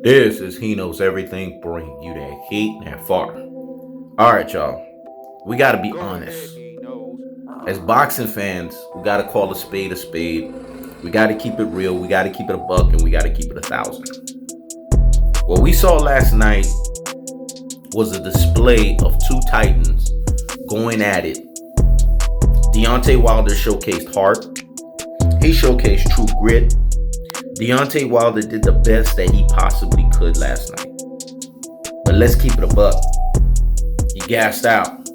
This is He Knows Everything, bringing you that heat and that far. All right, y'all. We got to be honest. As boxing fans, we got to call a spade a spade. We got to keep it real. We got to keep it a buck, and we got to keep it 1,000. What we saw last night was a display of two titans going at it. Deontay Wilder showcased heart. He showcased true grit. Deontay Wilder did the best that he possibly could last night. But let's keep it a buck. He gassed out.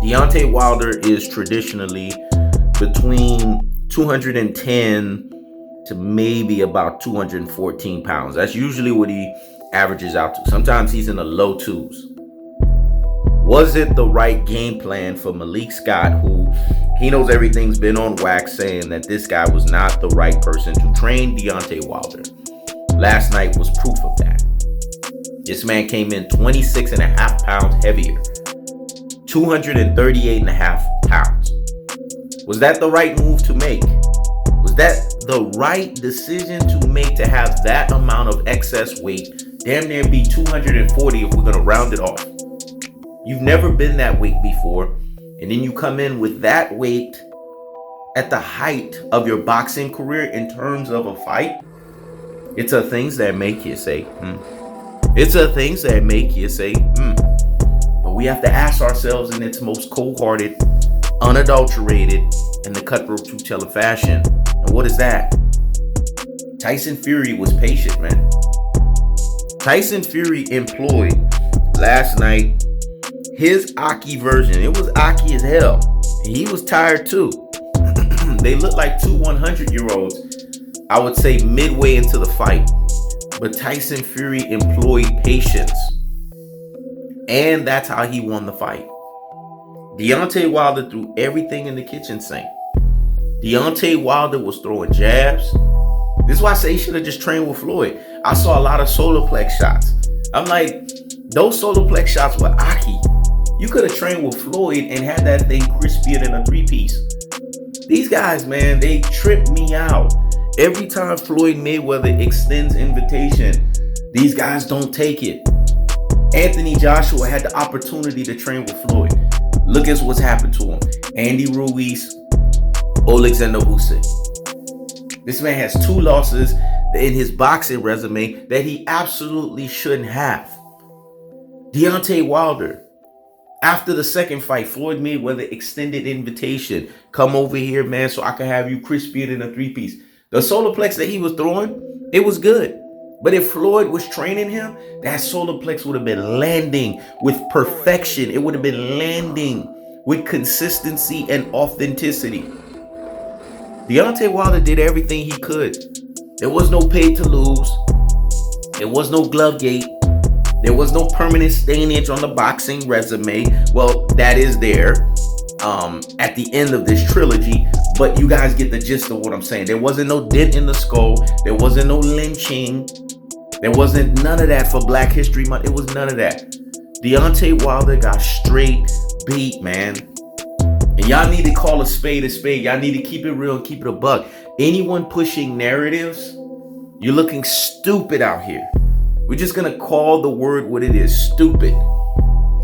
Deontay Wilder is traditionally between 210 to maybe about 214 pounds. That's usually what he averages out to. Sometimes he's in the low twos. Was it the right game plan for Malik Scott, who He Knows Everything's been on wax saying that this guy was not the right person to train Deontay Wilder? Last night was proof of that. This man came in 26 and a half pounds heavier, 238 and a half pounds. Was that the right move to make? Was that the right decision to make, to have that amount of excess weight? Damn near be 240 if we're going to round it off. You've never been that weight before, and then you come in with that weight at the height of your boxing career in terms of a fight. It's the things that make you say, It's the things that make you say, But we have to ask ourselves in its most cold-hearted, unadulterated, and the cutthroat truth-telling fashion. And what is that? Tyson Fury was patient, man. Tyson Fury employed last night his Aki version. It was Aki as hell. And he was tired too. They looked like two 100-year-olds, I would say midway into the fight. But Tyson Fury employed patience. And that's how he won the fight. Deontay Wilder threw everything in the kitchen sink. Deontay Wilder was throwing jabs. This is why I say he should have just trained with Floyd. I saw a lot of solar plex shots. I'm like, those solar plex shots were Aki. You could have trained with Floyd and had that thing crispier than a 3-piece. These guys, man, they trip me out. Every time Floyd Mayweather extends invitation, these guys don't take it. Anthony Joshua had the opportunity to train with Floyd. Look at what's happened to him. Andy Ruiz, Alexander Usyk. This man has 2 losses in his boxing resume that he absolutely shouldn't have. Deontay Wilder, after the second fight, Floyd Mayweather extended invitation. Come over here, man, so I can have you crispier than a 3-piece. The solar plex that he was throwing, it was good. But if Floyd was training him, that solar plex would have been landing with perfection. It would have been landing with consistency and authenticity. Deontay Wilder did everything he could. There was no pay to lose. There was no glove gate. There was no permanent stainage on the boxing resume. Well, that is there at the end of this trilogy, but you guys get the gist of what I'm saying. There wasn't no dent in the skull. There wasn't no lynching. There wasn't none of that for Black History Month. It was none of that. Deontay Wilder got straight beat, man. And y'all need to call a spade a spade. Y'all need to keep it real and keep it a buck. Anyone pushing narratives, you're looking stupid out here. We're just going to call the word what it is, stupid.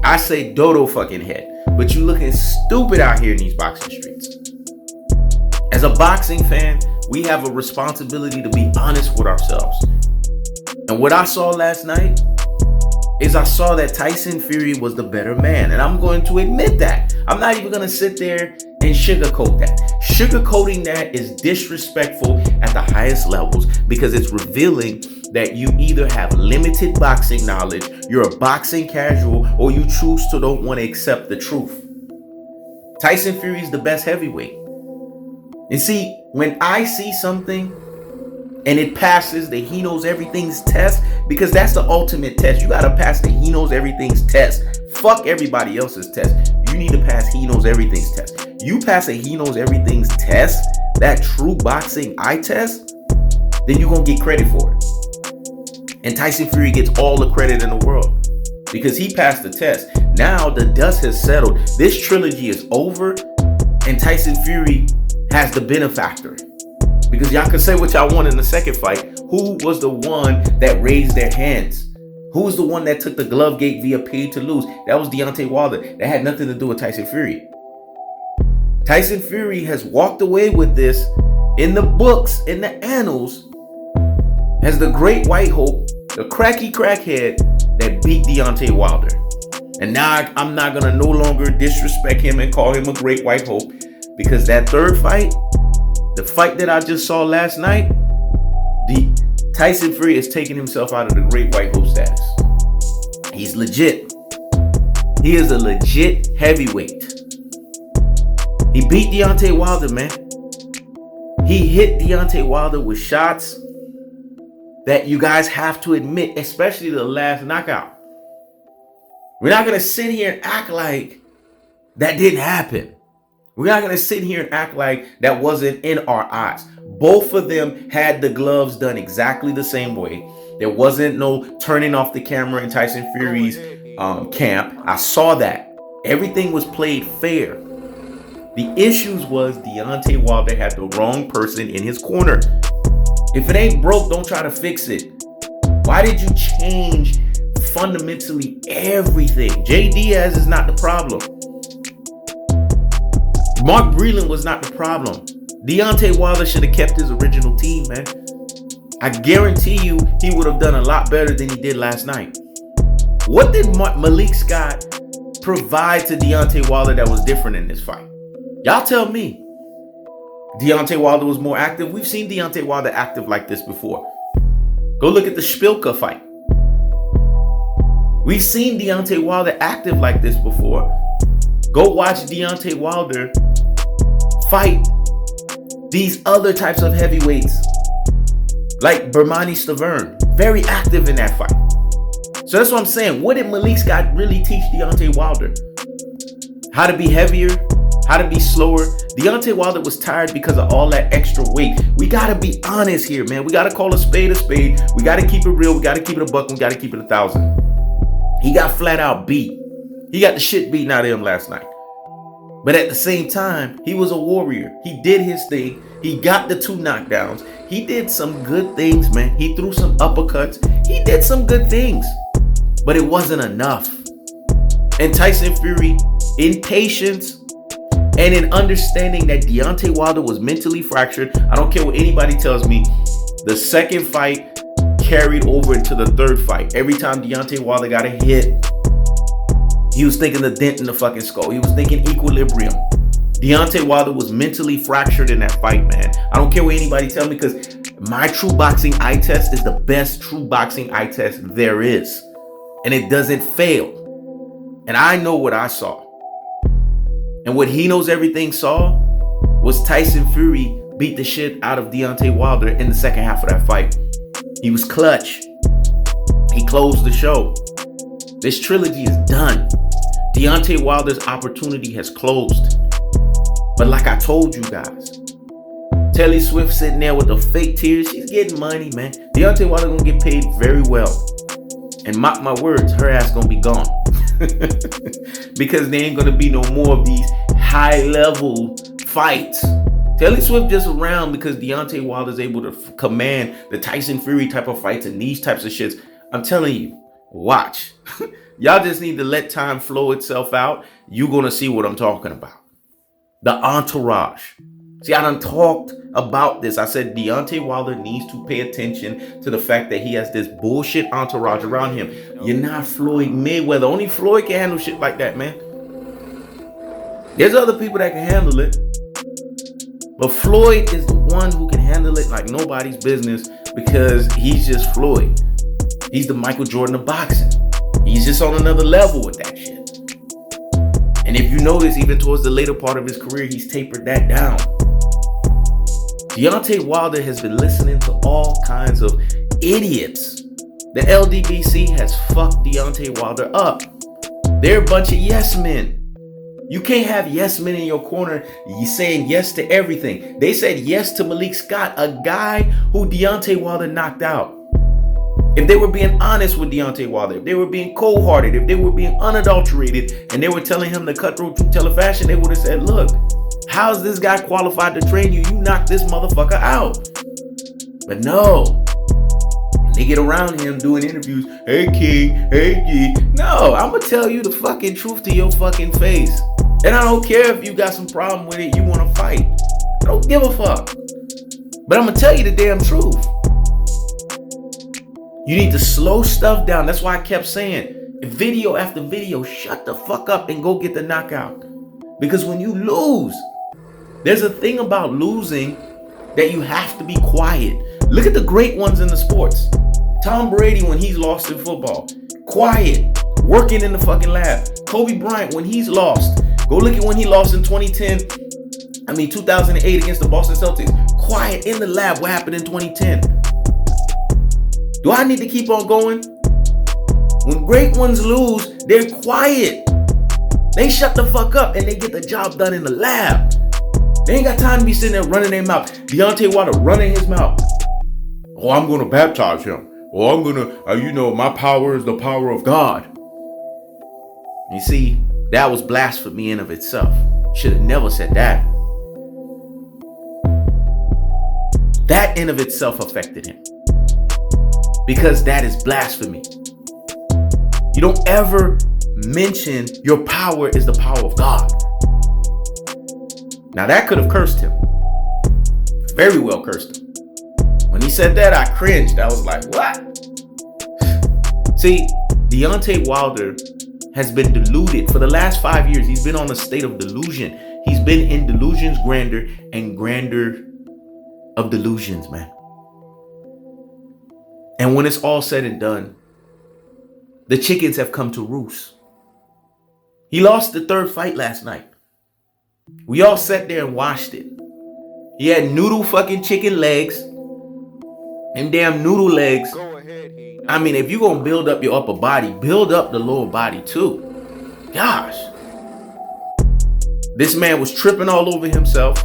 I say dodo fucking head. But you looking stupid out here in these boxing streets. As a boxing fan, we have a responsibility to be honest with ourselves. And what I saw last night is I saw that Tyson Fury was the better man. And I'm going to admit that. I'm not even going to sit there and sugarcoat that. Sugarcoating that is disrespectful at the highest levels because it's revealing that you either have limited boxing knowledge, you're a boxing casual, or you choose to don't want to accept the truth. Tyson Fury is the best heavyweight. And see, when I see something and it passes the He Knows Everything's test, because that's the ultimate test. You got to pass the He Knows Everything's test. Fuck everybody else's test. You need to pass He Knows Everything's test. You pass a He Knows Everything's test, that true boxing eye test, then you're going to get credit for it. And Tyson Fury gets all the credit in the world because he passed the test. Now the dust has settled. This trilogy is over and Tyson Fury has the benefactor. Because y'all can say what y'all want in the second fight. who was the one that raised their hands? Who was the one that took the glove gate via paid to lose? That was Deontay Wilder. That had nothing to do with Tyson Fury. Tyson Fury has walked away with this in the books, in the annals, as the great white hope, the cracky crackhead that beat Deontay Wilder. And now I'm not going to no longer disrespect him and call him a great white hope, because that third fight, the fight that I just saw last night, Tyson Fury is taking himself out of the great white hope status. He's legit. He is a legit heavyweight. He beat Deontay Wilder, man. He hit Deontay Wilder with shots that you guys have to admit, especially the last knockout. We're not going to sit here and act like that didn't happen. We're not going to sit here and act like that wasn't in our eyes. Both of them had the gloves done exactly the same way. There wasn't no turning off the camera in Tyson Fury's camp. I saw that. Everything was played fair. The issues was Deontay Wilder had the wrong person in his corner. If it ain't broke, don't try to fix it. Why did you change fundamentally everything? Jay Diaz is not the problem. Mark Breland was not the problem. Deontay Wilder should have kept his original team, man. I guarantee you he would have done a lot better than he did last night. What did Malik Scott provide to Deontay Wilder that was different in this fight? Y'all tell me. Deontay Wilder was more active. We've seen Deontay Wilder active like this before. Go look at the Szpilka fight. We've seen Deontay Wilder active like this before. Go watch Deontay Wilder fight these other types of heavyweights like Bermani Stavern. Very active in that fight. So that's what I'm saying. What did Malik Scott really teach Deontay Wilder? How to be heavier, how to be slower. Deontay Wilder was tired because of all that extra weight. We got to be honest here, man. We got to call a spade a spade. We got to keep it real. We got to keep it a buck. We got to keep it 1,000. He got flat out beat. He got the shit beaten out of him last night. But at the same time, he was a warrior. He did his thing. He got the 2 knockdowns. He did some good things, man. He threw some uppercuts. He did some good things. But it wasn't enough. And Tyson Fury, in patience and in understanding that Deontay Wilder was mentally fractured, I don't care what anybody tells me, the second fight carried over into the third fight. Every time Deontay Wilder got a hit, he was thinking the dent in the fucking skull. He was thinking equilibrium. Deontay Wilder was mentally fractured in that fight, man. I don't care what anybody tells me, because my true boxing eye test is the best true boxing eye test there is. And it doesn't fail. And I know what I saw. And what HeKnowsEverything saw was Tyson Fury beat the shit out of Deontay Wilder in the second half of that fight. He was clutch. He closed the show. This trilogy is done. Deontay Wilder's opportunity has closed. But like I told you guys, Taylor Swift sitting there with the fake tears. She's getting money, man. Deontay Wilder gonna get paid very well. And mark my words, her ass gonna be gone. Because there ain't gonna be no more of these high level fights. Taylor Swift just around because Deontay Wilder is able to command the Tyson Fury type of fights and these types of shits. I'm telling you, watch. Y'all just need to let time flow itself out. You're gonna see what I'm talking about. The entourage. See, I done talked about this. I said Deontay Wilder needs to pay attention to the fact that he has this bullshit entourage around him. You're not Floyd Mayweather. Only Floyd can handle shit like that, man. There's other people that can handle it. But Floyd is the one who can handle it like nobody's business, because he's just Floyd. He's the Michael Jordan of boxing. He's just on another level with that shit. And if you notice, even towards the later part of his career, he's tapered that down. Deontay Wilder has been listening to all kinds of idiots. The LDBC has fucked Deontay Wilder up. They're a bunch of yes men. You can't have yes men in your corner. You saying yes to everything. They said yes to Malik Scott, a guy who Deontay Wilder knocked out. If they were being honest with Deontay Wilder, if they were being cold-hearted, if they were being unadulterated, and they were telling him the cutthroat truth teller fashion, they would have said, look, how's this guy qualified to train you? You knocked this motherfucker out. But no, They get around him doing interviews. Hey, King. Hey, G. No, I'm going to tell you the fucking truth to your fucking face. And I don't care if you got some problem with it, you want to fight. I don't give a fuck. But I'm going to tell you the damn truth. You need to slow stuff down. That's why I kept saying, video after video, shut the fuck up and go get the knockout. Because when you lose, there's a thing about losing that you have to be quiet. Look at the great ones in the sports. Tom Brady, when he's lost in football, quiet, working in the fucking lab. Kobe Bryant, when he's lost, go look at when he lost in 2008 against the Boston Celtics. Quiet in the lab. What happened in 2010? Do I need to keep on going? When great ones lose, they're quiet. They shut the fuck up and they get the job done in the lab. They ain't got time to be sitting there running their mouth. Deontay Wilder running his mouth. Oh, I'm going to baptize him. Oh, I'm going to, my power is the power of God. You see, that was blasphemy in of itself. Should have never said that. That in of itself affected him. Because that is blasphemy. You don't ever mention your power is the power of God. Now that could have cursed him. Very well cursed him. When he said that, I cringed. I was like, what? See, Deontay Wilder has been deluded for the last 5 years. He's been on a state of delusion. He's been in delusions grander and grander of delusions, man. And when it's all said and done, the chickens have come to roost. He lost the third fight last night. We all sat there and watched it. He had noodle fucking chicken legs. And damn noodle legs. I mean, if you're going to build up your upper body, build up the lower body too. Gosh. This man was tripping all over himself.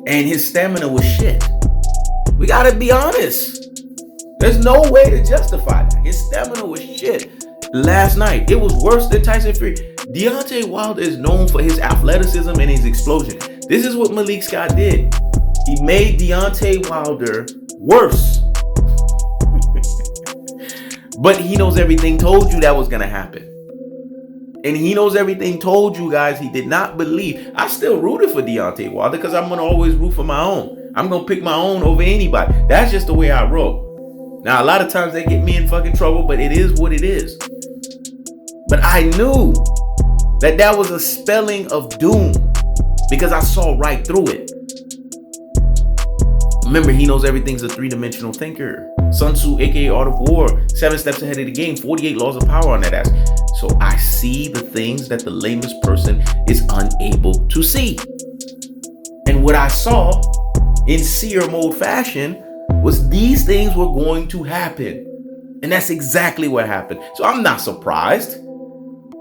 And his stamina was shit. We got to be honest. There's no way to justify that. His stamina was shit. Last night, it was worse than Tyson Fury. Deontay Wilder is known for his athleticism and his explosion. This is what Malik Scott did. He made Deontay Wilder worse. But HeKnowsEverything told you that was going to happen. And HeKnowsEverything told you guys he did not believe. I still rooted for Deontay Wilder because I'm going to always root for my own. I'm going to pick my own over anybody. That's just the way I roll. Now, a lot of times they get me in fucking trouble, but it is what it is. But I knew that that was a spelling of doom because I saw right through it. Remember, HeKnowsEverything's a three-dimensional thinker. Sun Tzu, aka Art of War, 7 steps ahead of the game, 48 laws of power on that ass. So I see the things that the lamest person is unable to see. And what I saw in seer mode fashion was these things were going to happen. And that's exactly what happened. So I'm not surprised.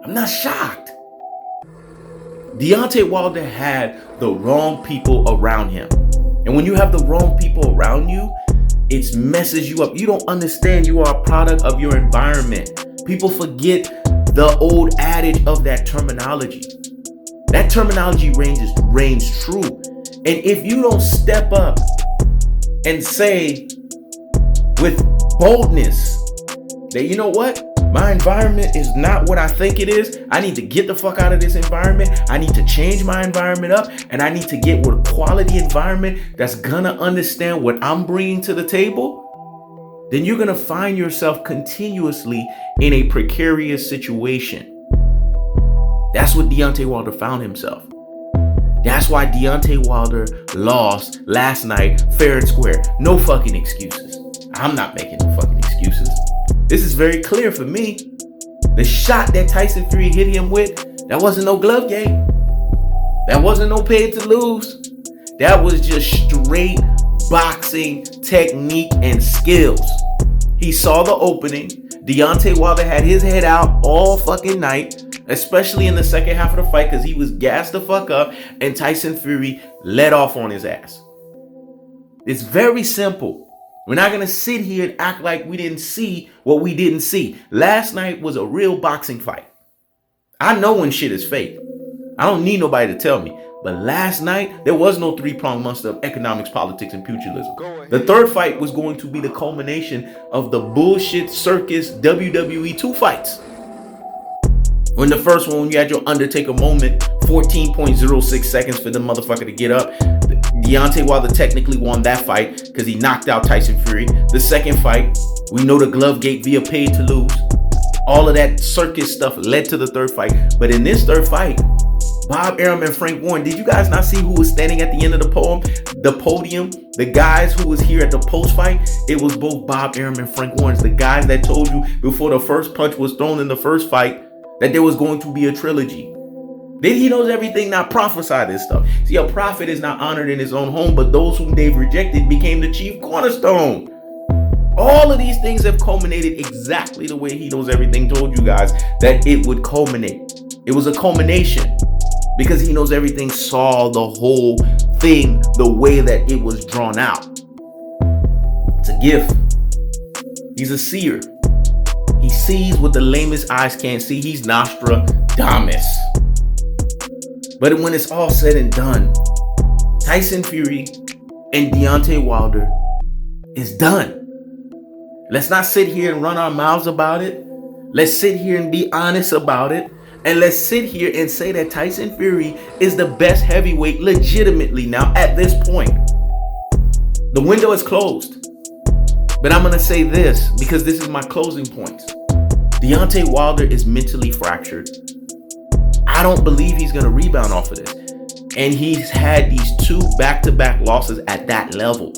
I'm not shocked. Deontay Wilder had the wrong people around him. And when you have the wrong people around you, it messes you up. You don't understand you are a product of your environment. People forget the old adage of that terminology. That terminology reigns true. And if you don't step up and say with boldness that, you know what? My environment is not what I think it is. I need to get the fuck out of this environment. I need to change my environment up. And I need to get with a quality environment that's gonna understand what I'm bringing to the table. Then you're gonna find yourself continuously in a precarious situation. That's what Deontay Wilder found himself. That's why Deontay Wilder lost last night fair and square. No fucking excuses. I'm not making no fucking excuses. This is very clear for me. The shot that Tyson Fury hit him with, that wasn't no glove game. That wasn't no paid to lose. That was just straight boxing technique and skills. He saw the opening. Deontay Wilder had his head out all fucking night, especially in the second half of the fight because he was gassed the fuck up and Tyson Fury let off on his ass. It's very simple. We're not going to sit here and act like we didn't see what we didn't see. Last night was a real boxing fight. I know when shit is fake. I don't need nobody to tell me. But last night, there was no three-pronged monster of economics, politics, and pugilism. The third fight was going to be the culmination of the bullshit circus WWE 2 fights. When the first one, you had your Undertaker moment, 14.06 seconds for the motherfucker to get up. Deontay Wilder technically won that fight because he knocked out Tyson Fury. The second fight, we know the glove gate via paid to lose. All of that circus stuff led to the third fight. But in this third fight, Bob Arum and Frank Warren, did you guys not see who was standing at the end of the podium? The guys who was here at the post fight, it was both Bob Arum and Frank Warren. The guys that told you before the first punch was thrown in the first fight that there was going to be a trilogy. Did He Knows Everything not prophesy this stuff? See, a prophet is not honored in his own home, but those whom they've rejected became the chief cornerstone. All of these things have culminated exactly the way He Knows Everything told you guys that it would culminate. It was a culmination because He Knows Everything saw the whole thing the way that it was drawn out. It's a gift. He's a seer. He sees what the lamest eyes can't see. He's Nostradamus. But when it's all said and done, Tyson Fury and Deontay Wilder is done. Let's not sit here and run our mouths about it. Let's sit here and be honest about it. And let's sit here and say that Tyson Fury is the best heavyweight legitimately now at this point. The window is closed. But I'm going to say this because this is my closing points. Deontay Wilder is mentally fractured. I don't believe he's going to rebound off of this. And he's had these 2 back-to-back losses at that level.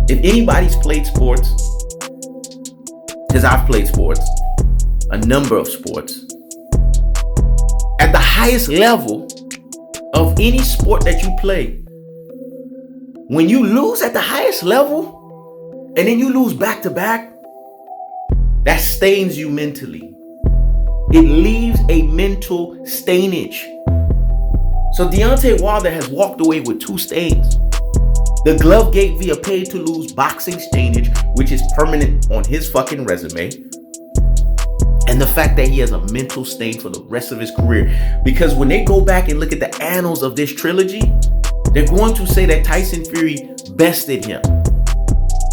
If anybody's played sports, because I've played sports, a number of sports, at the highest level of any sport that you play, when you lose at the highest level and then you lose back-to-back, that stains you mentally. It leaves a mental stainage. So Deontay Wilder has walked away with 2 stains. The glove gate via paid to lose boxing stainage, which is permanent on his fucking resume. And the fact that he has a mental stain for the rest of his career. Because when they go back and look at the annals of this trilogy, they're going to say that Tyson Fury bested him.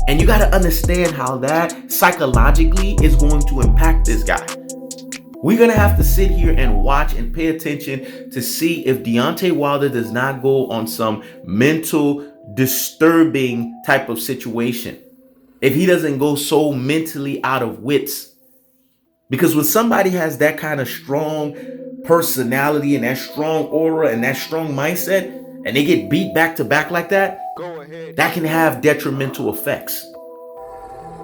And you got to understand how that psychologically is going to impact this guy. We're going to have to sit here and watch and pay attention to see if Deontay Wilder does not go on some mental disturbing type of situation. If he doesn't go so mentally out of wits. Because when somebody has that kind of strong personality and that strong aura and that strong mindset, and they get beat back to back like that, that can have detrimental effects.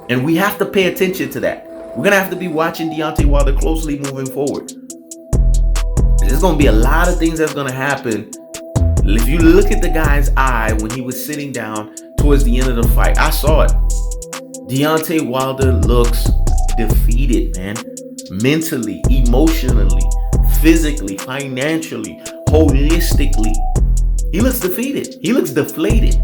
And we have to pay attention to that. We're going to have to be watching Deontay Wilder closely moving forward. There's going to be a lot of things that's going to happen. If you look at the guy's eye when he was sitting down towards the end of the fight, I saw it. Deontay Wilder looks defeated, man. Mentally, emotionally, physically, financially, holistically. He looks defeated. He looks deflated.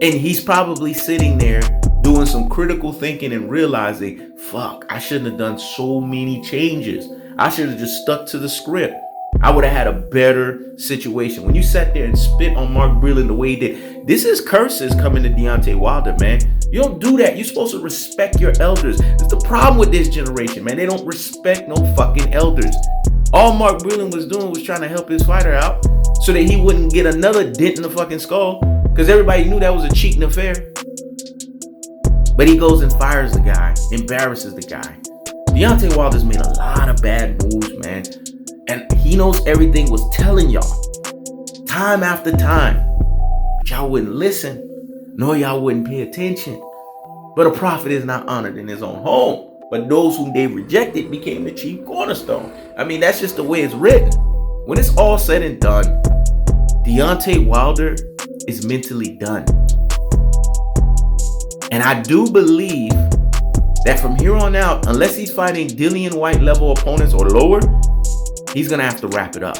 And he's probably sitting there doing some critical thinking and realizing, fuck, I shouldn't have done so many changes. I should have just stuck to the script. I would have had a better situation. When you sat there and spit on Mark Breland the way he did, this is curses coming to Deontay Wilder, man. You don't do that. You're supposed to respect your elders. That's the problem with this generation, man. They don't respect no fucking elders. All Mark Breland was doing was trying to help his fighter out so that he wouldn't get another dent in the fucking skull, because everybody knew that was a cheating affair. But he goes and fires the guy, embarrasses the guy. Deontay Wilder's made a lot of bad moves, man. And He Knows Everything was telling y'all time after time. But y'all wouldn't listen, nor y'all wouldn't pay attention. But a prophet is not honored in his own home. But those whom they rejected became the chief cornerstone. I mean, that's just the way it's written. When it's all said and done, Deontay Wilder is mentally done. And I do believe that from here on out, unless he's fighting Dillian White level opponents or lower, he's going to have to wrap it up.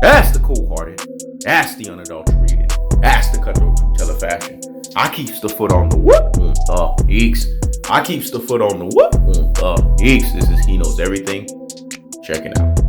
That's the cold-hearted. That's the unadulterated. That's the cutthroat truth-teller fashion. I keeps the foot on the whoop on the X. I keeps the foot on the whoop on the X. This is He Knows Everything. Check it out.